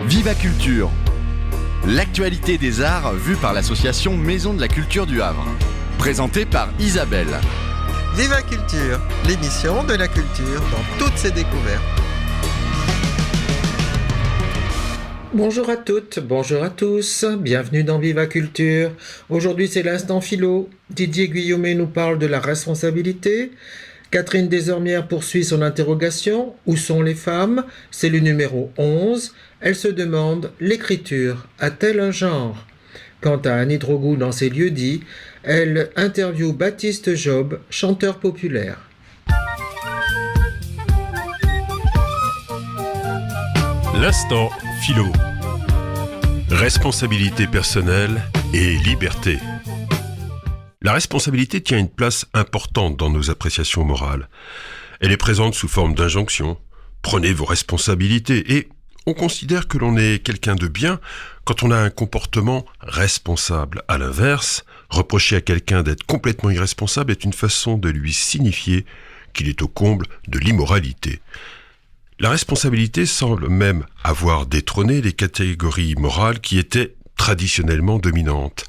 Viva Culture, l'actualité des arts vue par l'association Maison de la Culture du Havre. Présentée par Isabelle. Viva Culture, l'émission de la culture dans toutes ses découvertes. Bonjour à toutes, bonjour à tous, bienvenue dans Viva Culture. Aujourd'hui c'est l'instant philo. Didier Guillaumet nous parle de la responsabilité. Catherine Desormières poursuit son interrogation. Où sont les femmes? C'est le numéro 11. Elle se demande, l'écriture a-t-elle un genre? Quant à Annie Drogou dans ses lieux-dits, elle interviewe Baptiste Job, chanteur populaire. L'instant philo. Responsabilité personnelle et liberté. La responsabilité tient une place importante dans nos appréciations morales. Elle est présente sous forme d'injonction. Prenez vos responsabilités et on considère que l'on est quelqu'un de bien quand on a un comportement responsable. À l'inverse, reprocher à quelqu'un d'être complètement irresponsable est une façon de lui signifier qu'il est au comble de l'immoralité. La responsabilité semble même avoir détrôné les catégories morales qui étaient traditionnellement dominantes.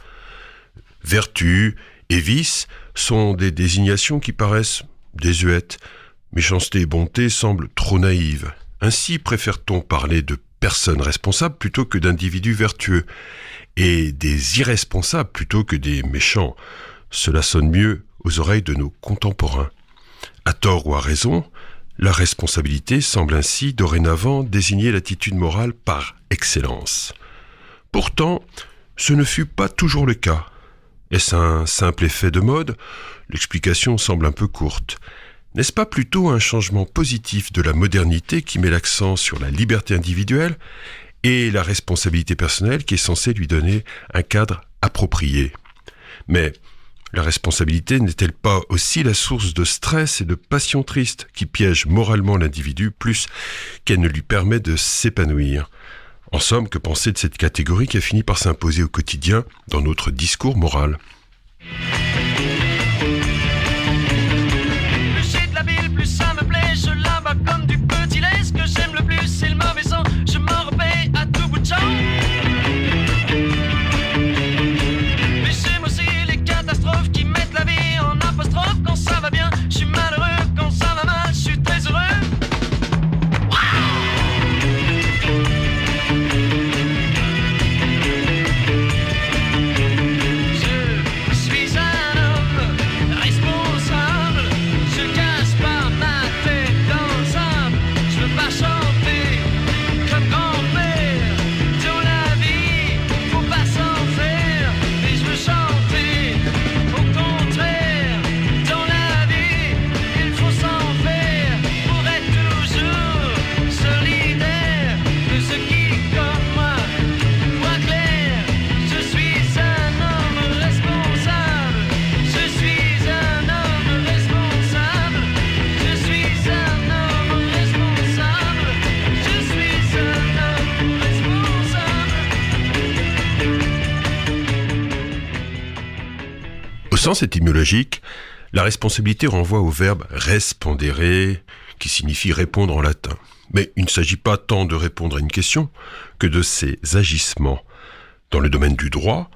Vertu et vice sont des désignations qui paraissent désuètes. Méchanceté et bonté semblent trop naïves. Ainsi préfère-t-on parler de personnes responsables plutôt que d'individus vertueux, et des irresponsables plutôt que des méchants. Cela sonne mieux aux oreilles de nos contemporains. À tort ou à raison, la responsabilité semble ainsi dorénavant désigner l'attitude morale par excellence. Pourtant, ce ne fut pas toujours le cas. Est-ce un simple effet de mode? L'explication semble un peu courte. N'est-ce pas plutôt un changement positif de la modernité qui met l'accent sur la liberté individuelle et la responsabilité personnelle qui est censée lui donner un cadre approprié? Mais la responsabilité n'est-elle pas aussi la source de stress et de passions tristes qui piègent moralement l'individu plus qu'elle ne lui permet de s'épanouir? En somme, que penser de cette catégorie qui a fini par s'imposer au quotidien dans notre discours moral? Comme du petit lait, ce que j'aime le plus, c'est le mauvais sang. Je m'en repais à tout bout de champ. Mais j'aime aussi les catastrophes qui mettent la vie en apostrophe. Quand ça va bien, je suis malheureux. Quand ça va mal, je suis très heureux. Je suis un homme responsable. Je casse pas ma tête dans le sable. Je veux pas chanter comme grand-père. Dans la vie, faut pas s'en faire. Mais je veux chanter au contraire. Dans la vie, il faut s'en faire pour être toujours solidaire. De ceux qui, comme moi, voient clair. Je suis un homme responsable. Je suis un homme responsable. Je suis un homme responsable. Je suis un homme responsable. Au sens étymologique, la responsabilité renvoie au verbe respondere, qui signifie répondre en latin. Mais il ne s'agit pas tant de répondre à une question que de ses agissements. Dans le domaine du droit,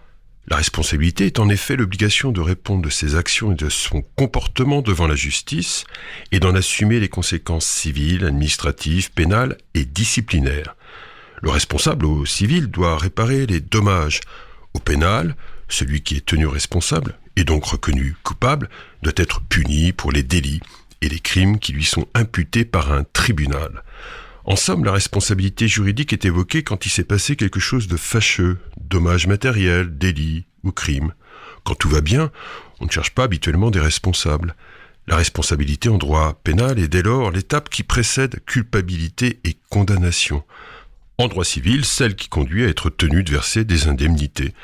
la responsabilité est en effet l'obligation de répondre de ses actions et de son comportement devant la justice et d'en assumer les conséquences civiles, administratives, pénales et disciplinaires. Le responsable au civil doit réparer les dommages. Au pénal, celui qui est tenu responsable et donc reconnu coupable doit être puni pour les délits et les crimes qui lui sont imputés par un tribunal. En somme, la responsabilité juridique est évoquée quand il s'est passé quelque chose de fâcheux, dommage matériel, délit ou crime. Quand tout va bien, on ne cherche pas habituellement des responsables. La responsabilité en droit pénal est dès lors l'étape qui précède culpabilité et condamnation. En droit civil, celle qui conduit à être tenu de verser des indemnités.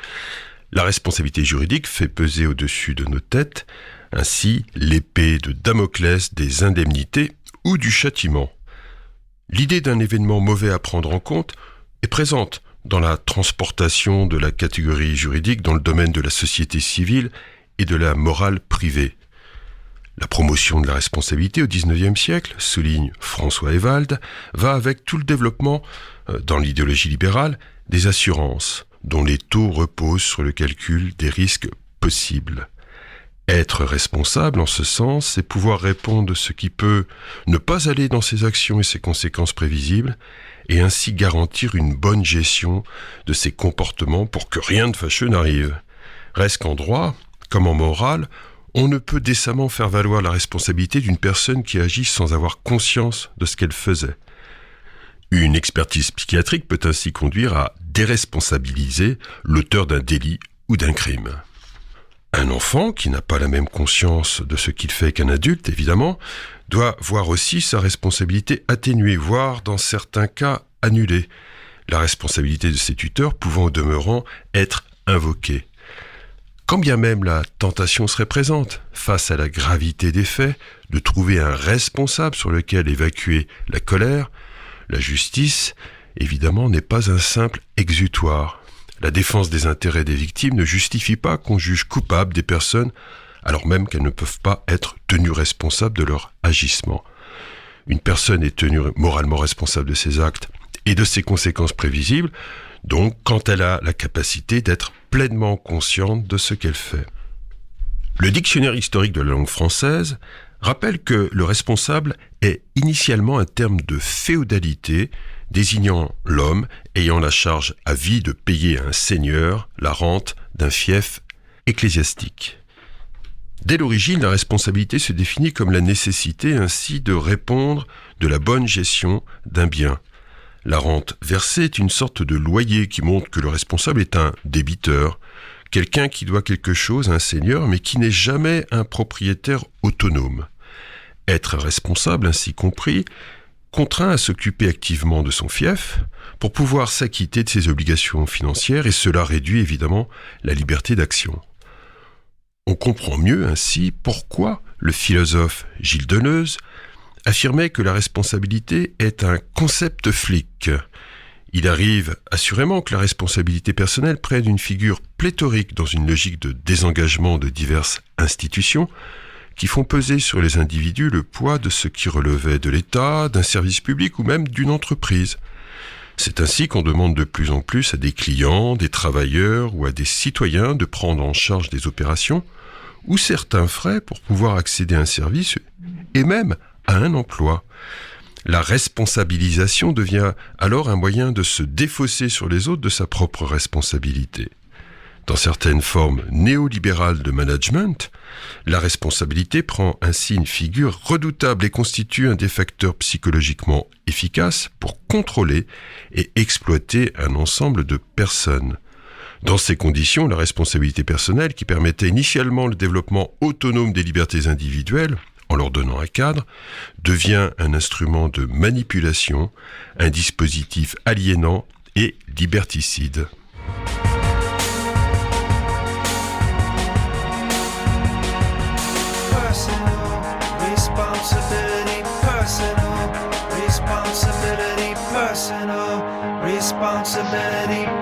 La responsabilité juridique fait peser au-dessus de nos têtes ainsi l'épée de Damoclès des indemnités ou du châtiment. L'idée d'un événement mauvais à prendre en compte est présente dans la transportation de la catégorie juridique dans le domaine de la société civile et de la morale privée. La promotion de la responsabilité au XIXe siècle, souligne François Ewald, va avec tout le développement dans l'idéologie libérale, des assurances dont les taux reposent sur le calcul des risques possibles. Être responsable en ce sens, c'est pouvoir répondre de ce qui peut ne pas aller dans ses actions et ses conséquences prévisibles, et ainsi garantir une bonne gestion de ses comportements pour que rien de fâcheux n'arrive. Reste qu'en droit, comme en morale, on ne peut décemment faire valoir la responsabilité d'une personne qui agit sans avoir conscience de ce qu'elle faisait. Une expertise psychiatrique peut ainsi conduire à déresponsabiliser l'auteur d'un délit ou d'un crime. Un enfant, qui n'a pas la même conscience de ce qu'il fait qu'un adulte, évidemment, doit voir aussi sa responsabilité atténuée, voire dans certains cas annulée, la responsabilité de ses tuteurs pouvant au demeurant être invoquée. Quand bien même la tentation serait présente, face à la gravité des faits, de trouver un responsable sur lequel évacuer la colère, la justice, évidemment, n'est pas un simple exutoire. La défense des intérêts des victimes ne justifie pas qu'on juge coupable des personnes alors même qu'elles ne peuvent pas être tenues responsables de leur agissement. Une personne est tenue moralement responsable de ses actes et de ses conséquences prévisibles, donc quand elle a la capacité d'être pleinement consciente de ce qu'elle fait. Le dictionnaire historique de la langue française rappelle que le responsable est initialement un terme de féodalité désignant l'homme ayant la charge à vie de payer à un seigneur la rente d'un fief ecclésiastique. Dès l'origine, la responsabilité se définit comme la nécessité ainsi de répondre de la bonne gestion d'un bien. La rente versée est une sorte de loyer qui montre que le responsable est un débiteur, quelqu'un qui doit quelque chose à un seigneur mais qui n'est jamais un propriétaire autonome. Être responsable, ainsi compris, contraint à s'occuper activement de son fief pour pouvoir s'acquitter de ses obligations financières et cela réduit évidemment la liberté d'action. On comprend mieux ainsi pourquoi le philosophe Gilles Deleuze affirmait que la responsabilité est un concept flic. Il arrive assurément que la responsabilité personnelle prenne une figure pléthorique dans une logique de désengagement de diverses institutions qui font peser sur les individus le poids de ce qui relevait de l'État, d'un service public ou même d'une entreprise. C'est ainsi qu'on demande de plus en plus à des clients, des travailleurs ou à des citoyens de prendre en charge des opérations ou certains frais pour pouvoir accéder à un service et même à un emploi. La responsabilisation devient alors un moyen de se défausser sur les autres de sa propre responsabilité. Dans certaines formes néolibérales de management, la responsabilité prend ainsi une figure redoutable et constitue un des facteurs psychologiquement efficaces pour contrôler et exploiter un ensemble de personnes. Dans ces conditions, la responsabilité personnelle, qui permettait initialement le développement autonome des libertés individuelles, en leur donnant un cadre, devient un instrument de manipulation, un dispositif aliénant et liberticide.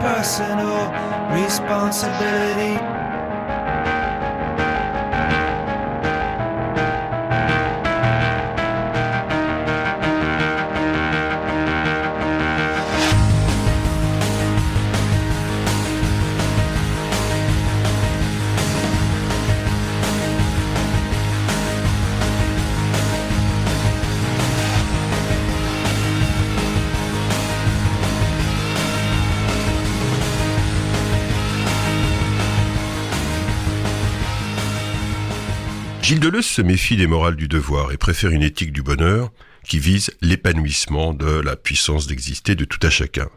Personal responsibility. Gilles Deleuze se méfie des morales du devoir et préfère une éthique du bonheur qui vise l'épanouissement de la puissance d'exister de tout à chacun.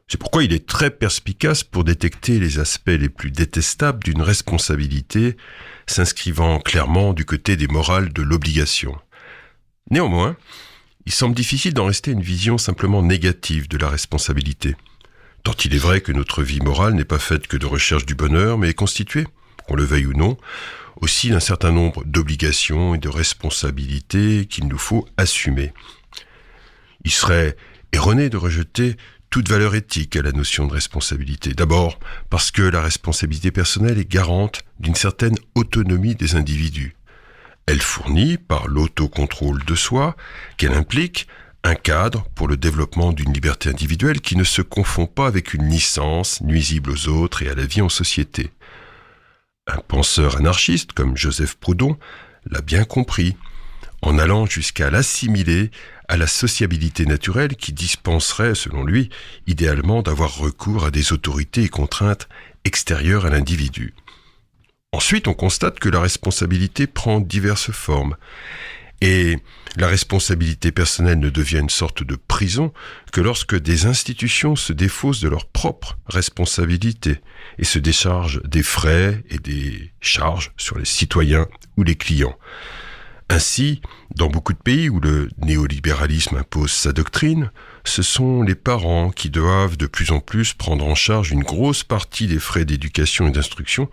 C'est pourquoi il est très perspicace pour détecter les aspects les plus détestables d'une responsabilité s'inscrivant clairement du côté des morales de l'obligation. Néanmoins, il semble difficile d'en rester à une vision simplement négative de la responsabilité. Tant il est vrai que notre vie morale n'est pas faite que de recherche du bonheur, mais est constituée, qu'on le veuille ou non, aussi d'un certain nombre d'obligations et de responsabilités qu'il nous faut assumer. Il serait erroné de rejeter toute valeur éthique à la notion de responsabilité. D'abord, parce que la responsabilité personnelle est garante d'une certaine autonomie des individus. Elle fournit, par l'autocontrôle de soi qu'elle implique, Un cadre pour le développement d'une liberté individuelle qui ne se confond pas avec une licence nuisible aux autres et à la vie en société. Un penseur anarchiste comme Joseph Proudhon l'a bien compris, en allant jusqu'à l'assimiler à la sociabilité naturelle qui dispenserait, selon lui, idéalement d'avoir recours à des autorités et contraintes extérieures à l'individu. Ensuite, on constate que la responsabilité prend diverses formes. Et la responsabilité personnelle ne devient une sorte de prison que lorsque des institutions se défaussent de leur propre responsabilité et se déchargent des frais et des charges sur les citoyens ou les clients. Ainsi, dans beaucoup de pays où le néolibéralisme impose sa doctrine, ce sont les parents qui doivent de plus en plus prendre en charge une grosse partie des frais d'éducation et d'instruction,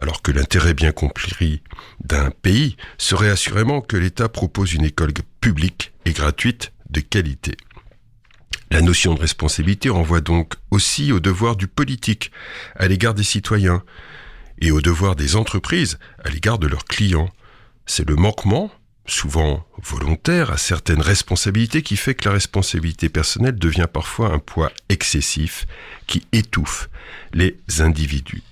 alors que l'intérêt bien compris d'un pays serait assurément que l'État propose une école publique et gratuite de qualité. La notion de responsabilité renvoie donc aussi au devoir du politique à l'égard des citoyens et au devoir des entreprises à l'égard de leurs clients. C'est le manquement, souvent volontaire, à certaines responsabilités qui fait que la responsabilité personnelle devient parfois un poids excessif qui étouffe les individus.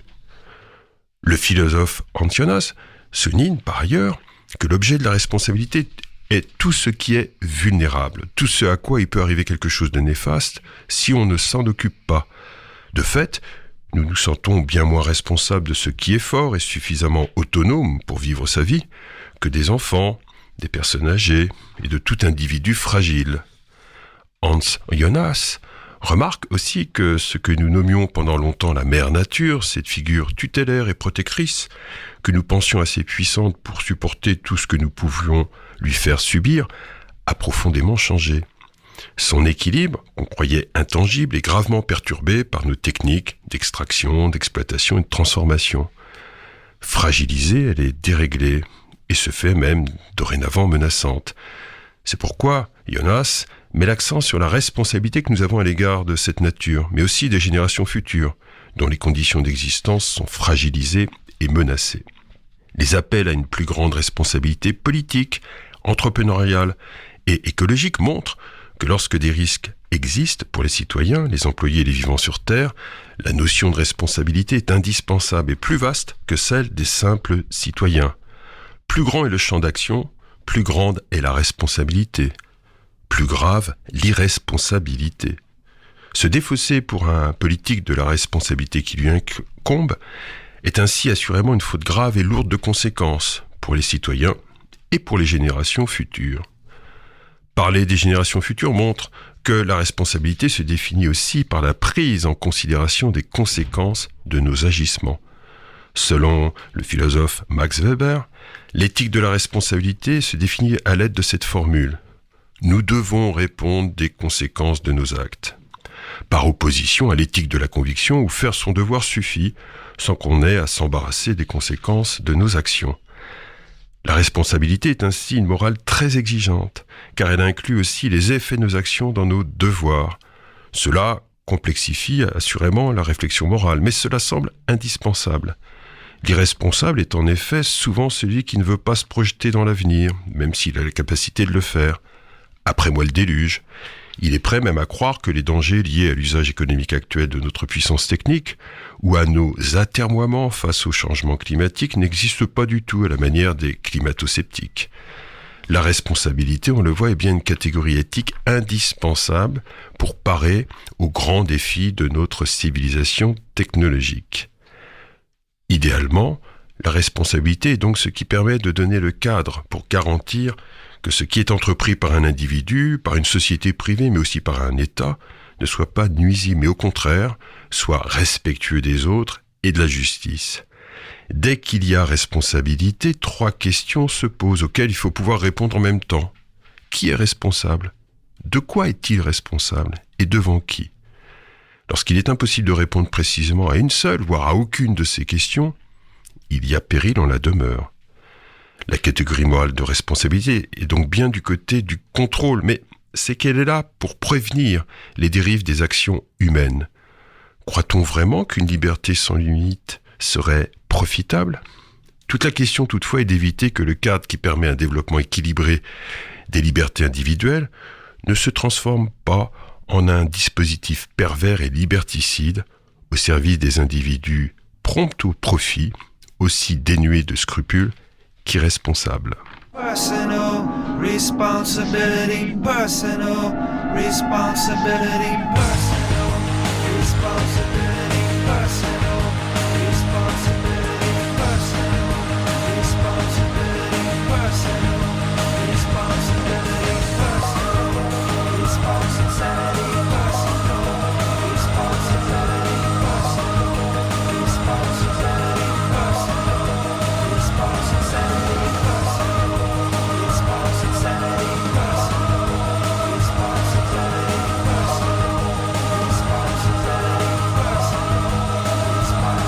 Le philosophe Antionas souligne par ailleurs que l'objet de la responsabilité est tout ce qui est vulnérable, tout ce à quoi il peut arriver quelque chose de néfaste si on ne s'en occupe pas. De fait, nous nous sentons bien moins responsables de ce qui est fort et suffisamment autonome pour vivre sa vie que des enfants, des personnes âgées et de tout individu fragile. Hans Jonas remarque aussi que ce que nous nommions pendant longtemps la mère nature, cette figure tutélaire et protectrice, que nous pensions assez puissante pour supporter tout ce que nous pouvions lui faire subir, a profondément changé. Son équilibre, qu'on croyait intangible, est gravement perturbé par nos techniques d'extraction, d'exploitation et de transformation. Fragilisée, elle est déréglée et se fait même dorénavant menaçante. C'est pourquoi Jonas met l'accent sur la responsabilité que nous avons à l'égard de cette nature, mais aussi des générations futures, dont les conditions d'existence sont fragilisées et menacées. Les appels à une plus grande responsabilité politique, entrepreneuriale et écologique montrent que lorsque des risques existent pour les citoyens, les employés et les vivants sur Terre, la notion de responsabilité est indispensable et plus vaste que celle des simples citoyens. Plus grand est le champ d'action, plus grande est la responsabilité. Plus grave, l'irresponsabilité. Se défausser pour un politique de la responsabilité qui lui incombe est ainsi assurément une faute grave et lourde de conséquences pour les citoyens et pour les générations futures. Parler des générations futures montre que la responsabilité se définit aussi par la prise en considération des conséquences de nos agissements. Selon le philosophe Max Weber, l'éthique de la responsabilité se définit à l'aide de cette formule. Nous devons répondre des conséquences de nos actes. Par opposition à l'éthique de la conviction où faire son devoir suffit sans qu'on ait à s'embarrasser des conséquences de nos actions. La responsabilité est ainsi une morale très exigeante, car elle inclut aussi les effets de nos actions dans nos devoirs. Cela complexifie assurément la réflexion morale, mais cela semble indispensable. L'irresponsable est en effet souvent celui qui ne veut pas se projeter dans l'avenir, même s'il a la capacité de le faire. Après moi le déluge. Il est prêt même à croire que les dangers liés à l'usage économique actuel de notre puissance technique ou à nos atermoiements face au changement climatique n'existent pas du tout à la manière des climato-sceptiques. La responsabilité, on le voit, est bien une catégorie éthique indispensable pour parer aux grands défis de notre civilisation technologique. Idéalement, la responsabilité est donc ce qui permet de donner le cadre pour garantir que ce qui est entrepris par un individu, par une société privée, mais aussi par un État, ne soit pas nuisible, mais au contraire, soit respectueux des autres et de la justice. Dès qu'il y a responsabilité, 3 questions se posent auxquelles il faut pouvoir répondre en même temps. Qui est responsable ? De quoi est-il responsable ? Et devant qui ? Lorsqu'il est impossible de répondre précisément à une seule, voire à aucune de ces questions, il y a péril en la demeure. La catégorie morale de responsabilité est donc bien du côté du contrôle, mais c'est qu'elle est là pour prévenir les dérives des actions humaines. Croit-on vraiment qu'une liberté sans limite serait profitable ? Toute la question toutefois est d'éviter que le cadre qui permet un développement équilibré des libertés individuelles ne se transforme pas en un dispositif pervers et liberticide au service des individus prompts au profit, aussi dénués de scrupules qu'irresponsables. Personal responsibility, personal responsibility, personal responsibility, personal responsibility, personal responsibility, personal responsibility, personal responsibility, personal responsibility, personal responsibility, personal responsibility.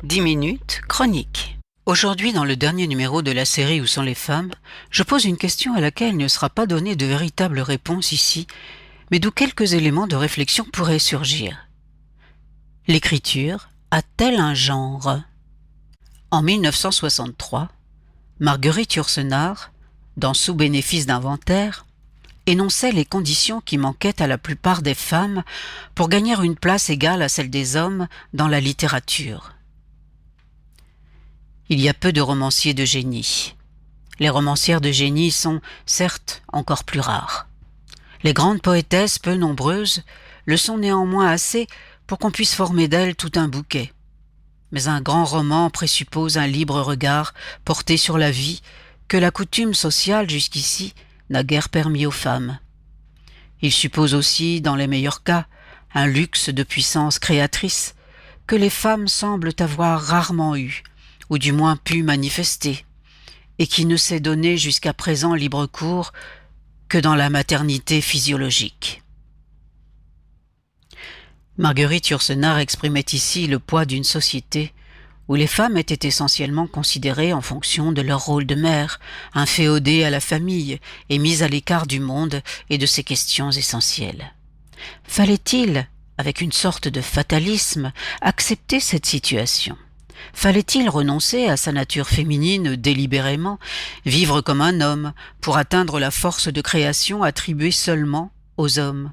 Dix minutes, chronique. Aujourd'hui, dans le dernier numéro de la série Où sont les femmes, je pose une question à laquelle il ne sera pas donné de véritable réponse ici, mais d'où quelques éléments de réflexion pourraient surgir. L'écriture a-t-elle un genre ? En 1963, Marguerite Yourcenar, dans Sous bénéfice d'inventaire, énonçait les conditions qui manquaient à la plupart des femmes pour gagner une place égale à celle des hommes dans la littérature. Il y a peu de romanciers de génie. Les romancières de génie sont, certes, encore plus rares. Les grandes poétesses, peu nombreuses, le sont néanmoins assez pour qu'on puisse former d'elles tout un bouquet. Mais un grand roman présuppose un libre regard porté sur la vie que la coutume sociale jusqu'ici n'a guère permis aux femmes. Il suppose aussi, dans les meilleurs cas, un luxe de puissance créatrice que les femmes semblent avoir rarement eu, ou du moins pu manifester, et qui ne s'est donné jusqu'à présent libre cours que dans la maternité physiologique. Marguerite Yourcenar exprimait ici le poids d'une société où les femmes étaient essentiellement considérées en fonction de leur rôle de mère, inféodées à la famille et mises à l'écart du monde et de ses questions essentielles. Fallait-il, avec une sorte de fatalisme, accepter cette situation ? Fallait-il renoncer à sa nature féminine délibérément, vivre comme un homme pour atteindre la force de création attribuée seulement aux hommes ?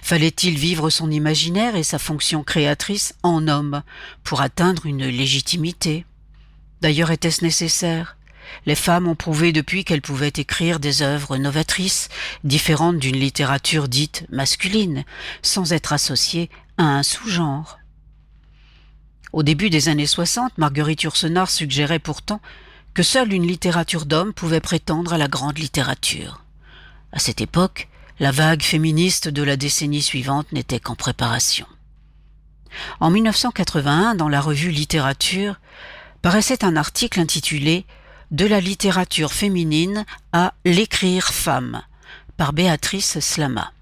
Fallait-il vivre son imaginaire et sa fonction créatrice en homme pour atteindre une légitimité ? D'ailleurs, était-ce nécessaire ? Les femmes ont prouvé depuis qu'elles pouvaient écrire des œuvres novatrices, différentes d'une littérature dite masculine, sans être associées à un sous-genre. Au début des années 60, Marguerite Yourcenar suggérait pourtant que seule une littérature d'hommes pouvait prétendre à la grande littérature. À cette époque, la vague féministe de la décennie suivante n'était qu'en préparation. En 1981, dans la revue Littérature, paraissait un article intitulé « De la littérature féminine à l'écrire femme » par Béatrice Slama,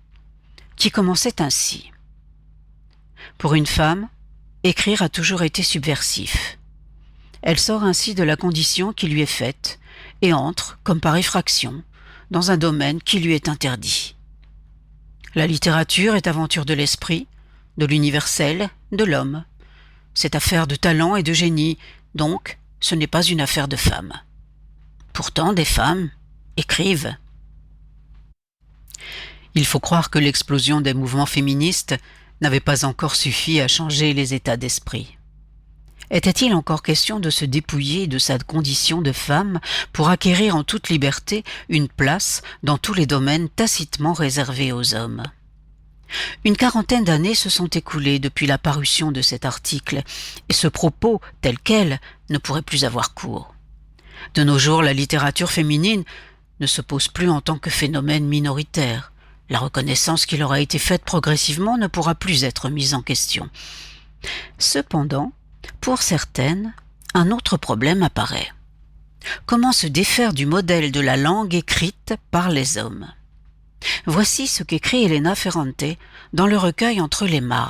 qui commençait ainsi. Pour une femme, écrire a toujours été subversif. Elle sort ainsi de la condition qui lui est faite et entre, comme par effraction, dans un domaine qui lui est interdit. La littérature est aventure de l'esprit, de l'universel, de l'homme. C'est affaire de talent et de génie, donc ce n'est pas une affaire de femmes. Pourtant, des femmes écrivent. Il faut croire que l'explosion des mouvements féministes n'avait pas encore suffi à changer les états d'esprit. Était-il encore question de se dépouiller de sa condition de femme pour acquérir en toute liberté une place dans tous les domaines tacitement réservés aux hommes ? Une quarantaine d'années se sont écoulées depuis la parution de cet article, et ce propos, tel quel, ne pourrait plus avoir cours. De nos jours, la littérature féminine ne se pose plus en tant que phénomène minoritaire. La reconnaissance qui leur a été faite progressivement ne pourra plus être mise en question. Cependant, pour certaines, un autre problème apparaît. Comment se défaire du modèle de la langue écrite par les hommes ? Voici ce qu'écrit Elena Ferrante dans le recueil Entre les marbres.